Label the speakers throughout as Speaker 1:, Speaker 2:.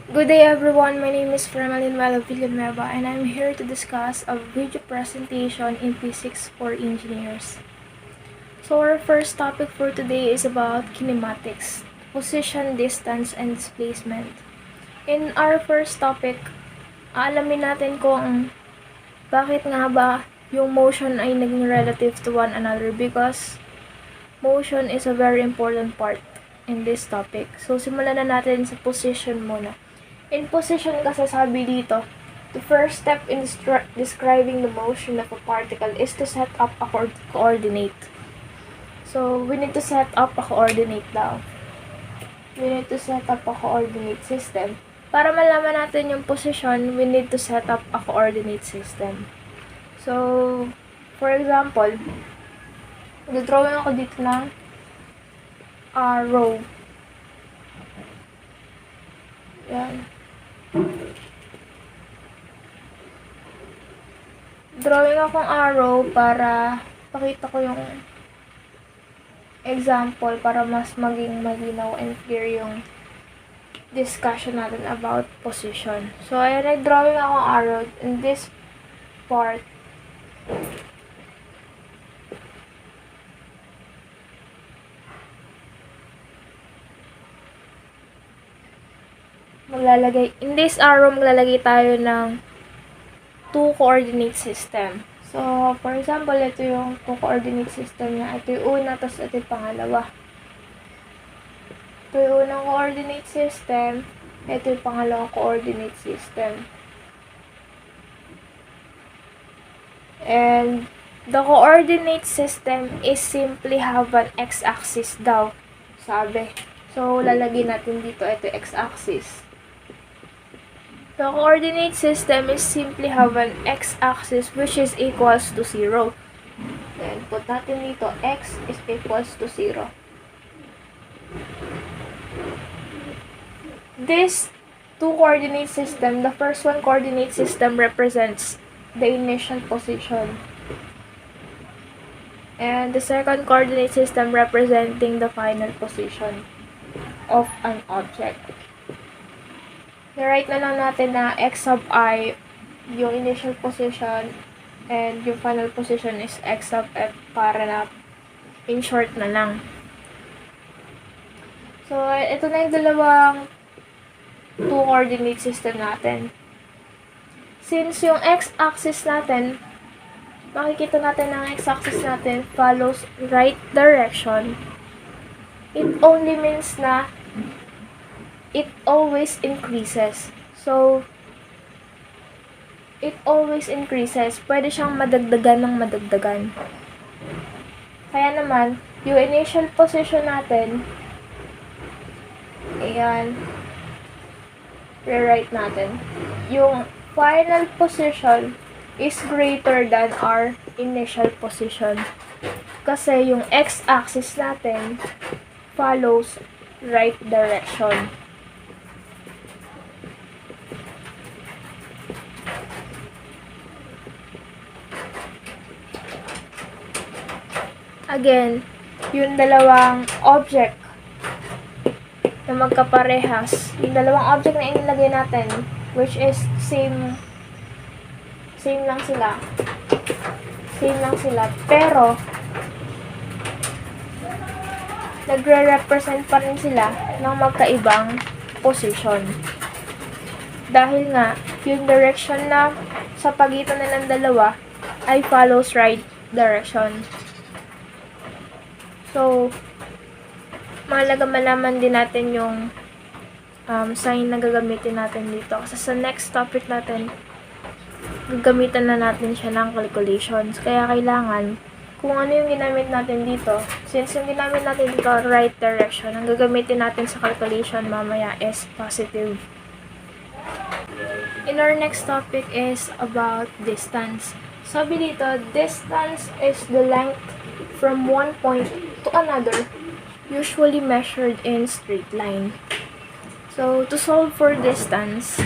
Speaker 1: Good day everyone, my name is Fremelin Villanueva and I'm here to discuss a video presentation in physics for engineers. So our first topic for today is about kinematics, position, distance, and displacement. In our first topic, alamin natin kung bakit nga ba yung motion ay naging relative to one another because motion is a very important part in this topic. So simulan na natin sa position muna. In position kasi sabi dito, the first step in describing the motion of a particle is to set up a coordinate. So, we need to set up a coordinate daw. We need to set up a coordinate system. Para malaman natin yung position, we need to set up a coordinate system. So, for example, drawing ako dito ng arrow. Yan. Drawing akong arrow para pakita ko yung example para mas maging malinaw and clear yung discussion natin about position. So, ayan, nag-drawing akong arrow in this part. In this arrow, maglalagay tayo ng two coordinate system. So, for example, ito yung two coordinate system niya. Ito yung una, tapos ito yung pangalawa. Ito yung unang coordinate system. Ito yung pangalawang coordinate system. And the coordinate system is simply have an x-axis daw, sabi. So, lalagay natin dito, ito yung x-axis. The coordinate system is simply have an x-axis which is equals to 0. Then, put natin dito, x is equals to 0. This two coordinate system, the first one coordinate system represents the initial position. And the second coordinate system representing the final position of an object. I-write na lang natin na x sub I, yung initial position, and yung final position is x sub f para na in short na lang. So, ito na yung dalawang two coordinate system natin. Since yung x-axis natin, makikita natin na ang x-axis natin follows right direction, it only means na it always increases. So, it always increases. Pwede siyang madagdagan ng madagdagan. Kaya naman, yung initial position natin, ayan, rewrite natin. Yung final position is greater than our initial position. Kasi yung x-axis natin follows right direction. Again, yung dalawang object na magkaparehas, yung dalawang object na inilagay natin, which is same lang sila, pero nagre-represent pa rin sila ng magkaibang position. Dahil nga, yung direction na sa pagitan nilang dalawa ay follows right direction. So, mahalaga malaman din natin yung sign na gagamitin natin dito. Kasi sa next topic natin, gagamitan na natin siya ng calculations. Kaya kailangan, kung ano yung ginamit natin dito, since yung ginamit natin dito, right direction, ang gagamitin natin sa calculation mamaya is positive. In our next topic is about distance. Sabi dito, distance is the length from one point to another, usually measured in straight line. So, to solve for distance,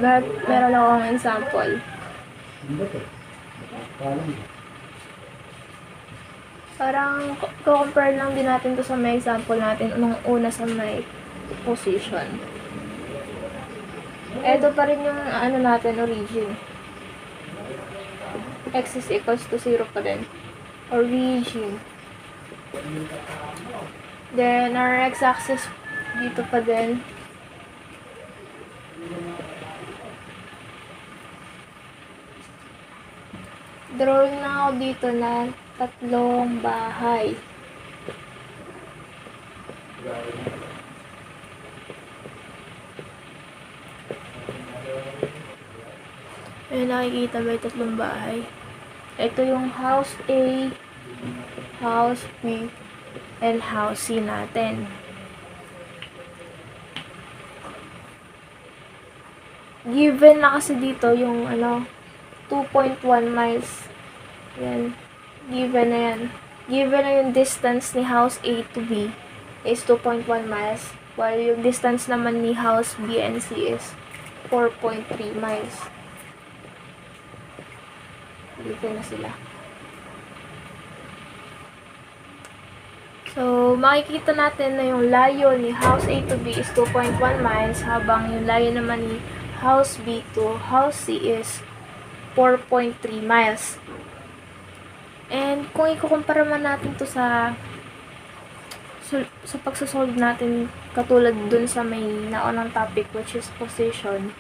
Speaker 1: meron akong example. Parang, compare lang din natin to sa may example natin, unang una sa may position. Ito pa rin yung ano natin, origin. X is equals to 0 pa din. Origin. Then, our x-axis dito pa din. Drawing na ako dito na tatlong bahay. Ayun, nakikita ba yung tatlong bahay? Ito yung house A, house B, and house C natin. Given na kasi dito yung 2.1 miles. Yan. Given na yan. Given na yung distance ni house A to B is 2.1 miles. While yung distance naman ni house B and C is 4.3 miles. Dito na sila. So, makikita natin na yung layo ni house A to B is 2.1 miles habang yung layo naman ni house B to house C is 4.3 miles. And kung ikukumpara man natin to sa pagsasolve natin katulad dun sa may naunang topic which is position,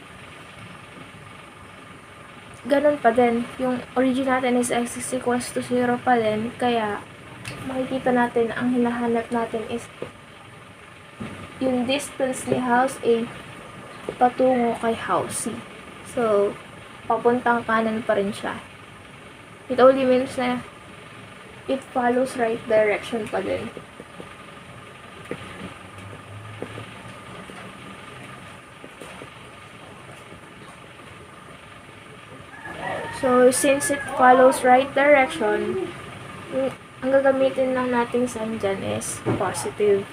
Speaker 1: ganun pa din. Yung origin natin is x is equals to 0 pa din. Kaya, makikita natin ang hinahanap natin is yung distance ni house A patungo kay house C. So, papuntang kanan pa rin siya. It only means na it follows right direction pa din. So, since it follows right direction, ang gagamitin lang natin sign dyan is positive.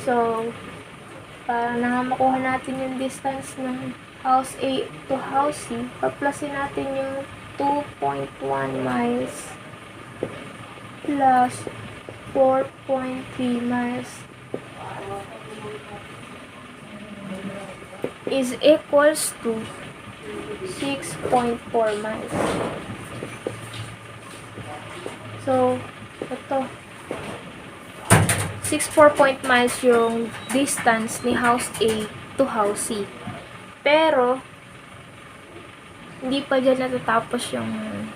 Speaker 1: So, para na nga makuha natin yung distance ng house A to house C, paplasin natin yung 2.1 miles plus 4.3 miles is equals to 6.4 miles. So, ito. 6.4 miles yung distance ni house A to house C. Pero, hindi pa dyan natatapos yung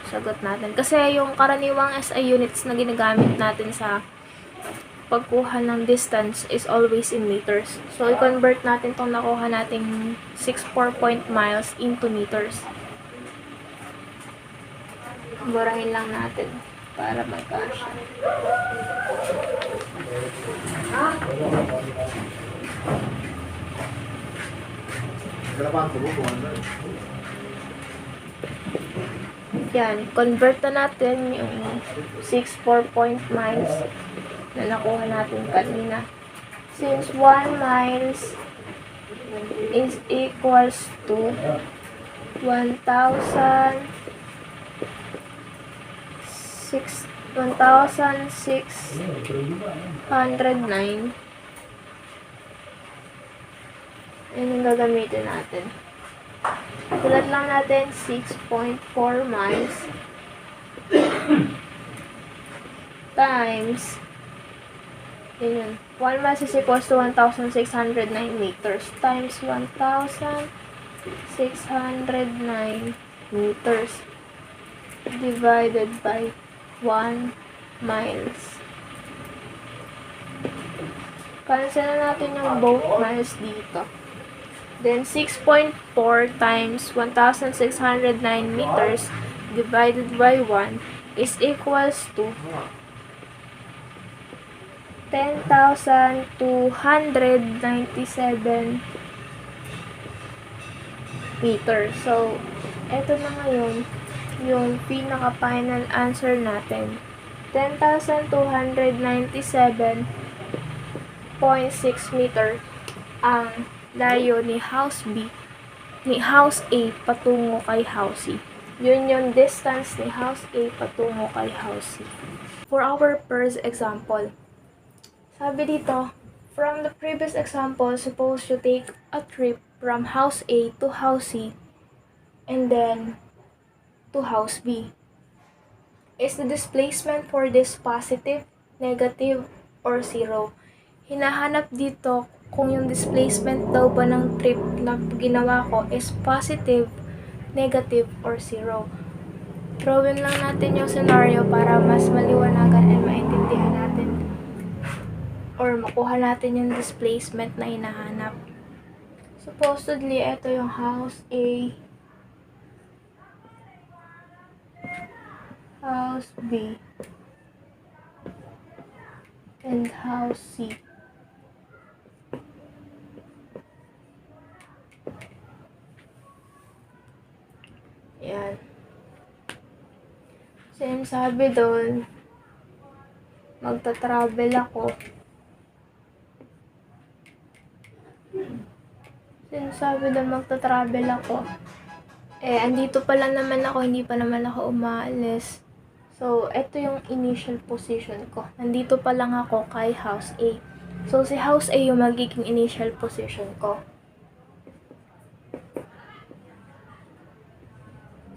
Speaker 1: sagot natin. Kasi yung karaniwang SI units na ginagamit natin sa pagkuha ng distance is always in meters. So, i-convert natin itong nakuha nating 6.4 miles into meters. Burahin lang natin para magkasya. Yan, convert na natin yung 6.4 miles na nakuha natin kanina. Since 1 miles is equals to 1,609. Yan ang gagamitin natin. Sulat lang natin 6.4 miles times 1 miles is equals to 1,609 meters times 1,609 meters divided by 1 miles. Cancel na natin yung both miles dito. Then, 6.4 times 1,609 meters divided by 1 is equals to 10,297 meters. So, eto na ngayon yung pinaka-final answer natin. 10,297.6 meter ang layo ni house B, ni house A patungo kay house C. Yun yung distance ni house A patungo kay house C. For our first example, sabi dito, From the previous example, suppose you take a trip from house A to house C and then to house B. Is the displacement for this positive, negative, or zero? Hinahanap dito kung yung displacement daw ba ng trip na ginawa ko is positive, negative, or zero. Drawin lang natin yung scenario para mas maliwanagan and maintindihan natin or makuha natin yung displacement na hinahanap. Supposedly, ito yung house A, house B, and house C. Yan. Sinasabi doon, magta-travel ako. Andito pa lang naman ako, hindi pa naman ako umaalis. So, ito yung initial position ko. Nandito pa lang ako kay house A. So, si house A yung magiging initial position ko.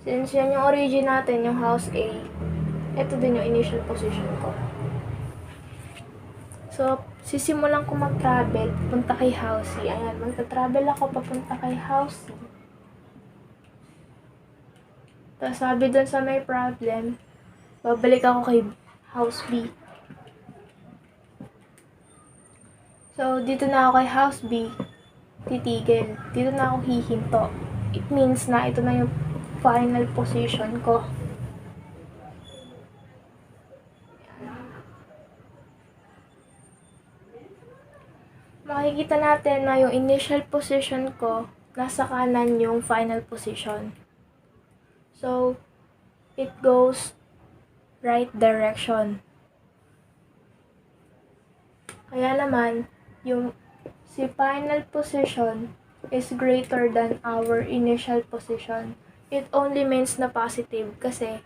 Speaker 1: Since yan yung origin natin, yung house A, ito din yung initial position ko. So, sisimulan ko mag-travel, punta kay house C. Ayan, magta-travel ako papunta kay house C. Tapos sabi dun sa may problem, babalik ako kay house B. So, dito na ako kay house B, titigil. Dito na ako hihinto. It means na ito na yung final position ko. Makikita natin na yung initial position ko, nasa kanan yung final position. So, it goes right direction. Kaya naman, yung si final position is greater than our initial position. It only means na positive kasi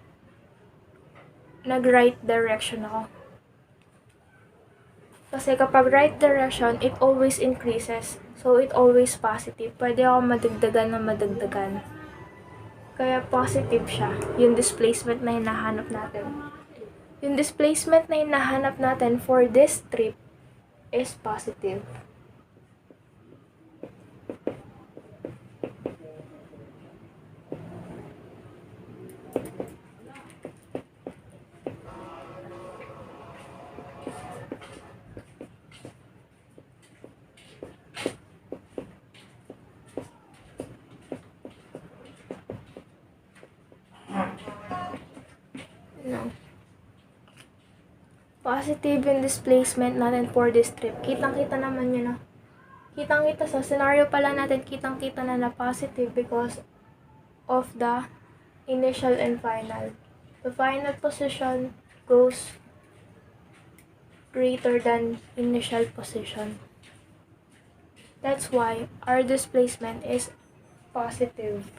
Speaker 1: nag-right direction ako. Kasi kapag right direction, it always increases. So, it always positive. Pwede ako madagdagan na madagdagan. Kaya positive siya, yung displacement na hinahanap natin. Yung displacement na hinahanap natin for this trip is positive. No. Positive yung displacement natin for this trip. Kitang-kita naman yun, no? Kitang-kita sa scenario pala natin, kitang-kita na positive because of the initial and final. The final position goes greater than initial position. That's why our displacement is positive.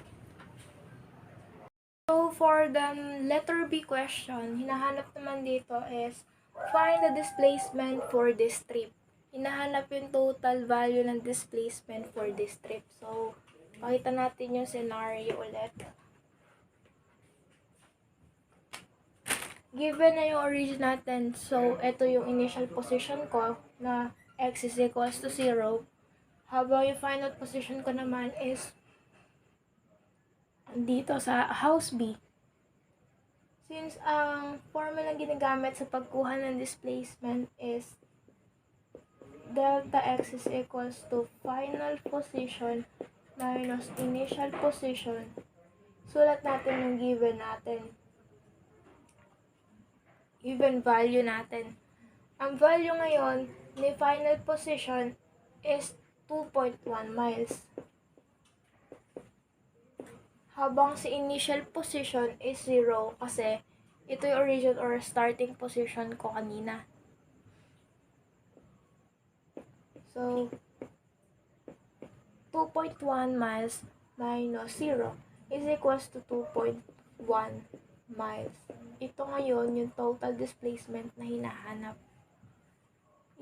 Speaker 1: So, for the letter B question, hinahanap naman dito is find the displacement for this trip. Hinahanap yung total value ng displacement for this trip. So, pakita natin yung scenario ulit. Given na yung origin natin, so, ito yung initial position ko na x is equals to 0. Habang yung final position ko naman is dito sa house B. Since ang formula ginagamit sa pagkuha ng displacement is delta x is equals to final position minus initial position, sulat natin yung given natin. Given value natin. Ang value ngayon ni final position is 2.1 miles. Habang si initial position is 0 kasi ito yung origin or starting position ko kanina. So, 2.1 miles minus 0 is equals to 2.1 miles. Ito ngayon yung total displacement na hinahanap.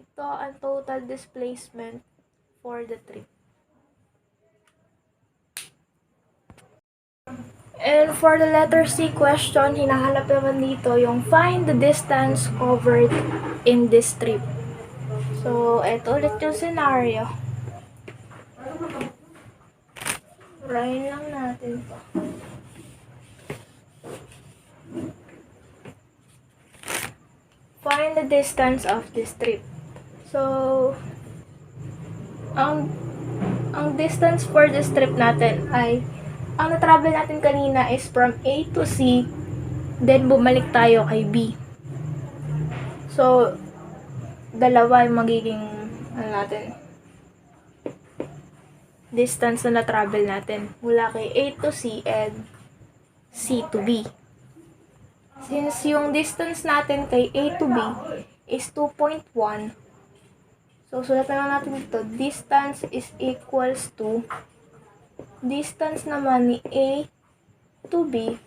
Speaker 1: It Ito ang total displacement for the trip. And for the letter C question, hinahanap naman dito yung find the distance covered in this trip. So, eto ulit yung scenario. Try lang natin to. Find the distance of this trip. So, ang distance for this trip natin ay, ang na-travel natin kanina is from A to C, then bumalik tayo kay B. So, dalawa yung magiging, natin, distance na na-travel natin. Mula kay A to C and C to B. Since yung distance natin kay A to B is 2.1, so sulat na lang natin dito, distance is equals to, distance naman ni A to B,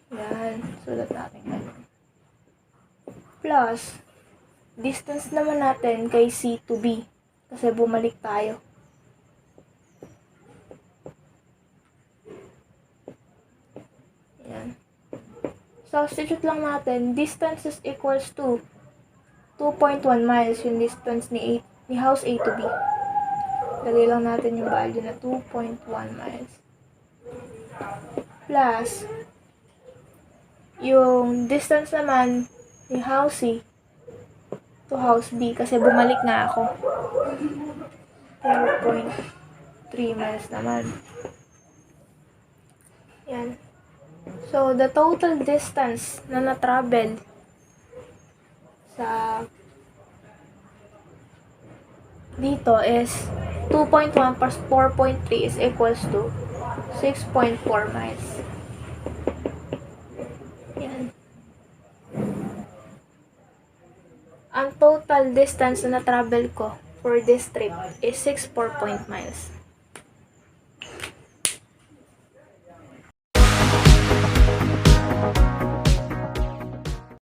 Speaker 1: yan, sulat natin ganun, plus, distance naman natin kay C to B, kasi bumalik tayo. Yan. Substitute lang natin, distance is equals to 2.1 miles, yung distance ni house A to B. Lagay lang natin yung value na 2.1 miles. Plus, yung distance naman ni house C to house B, kasi bumalik na ako. 0.3 miles naman. Yan. So, the total distance na na-travel sa dito is 2.1 plus 4.3 is equals to 6.4 miles. Yan. Ang total distance na na-travel ko for this trip is 6.4 miles.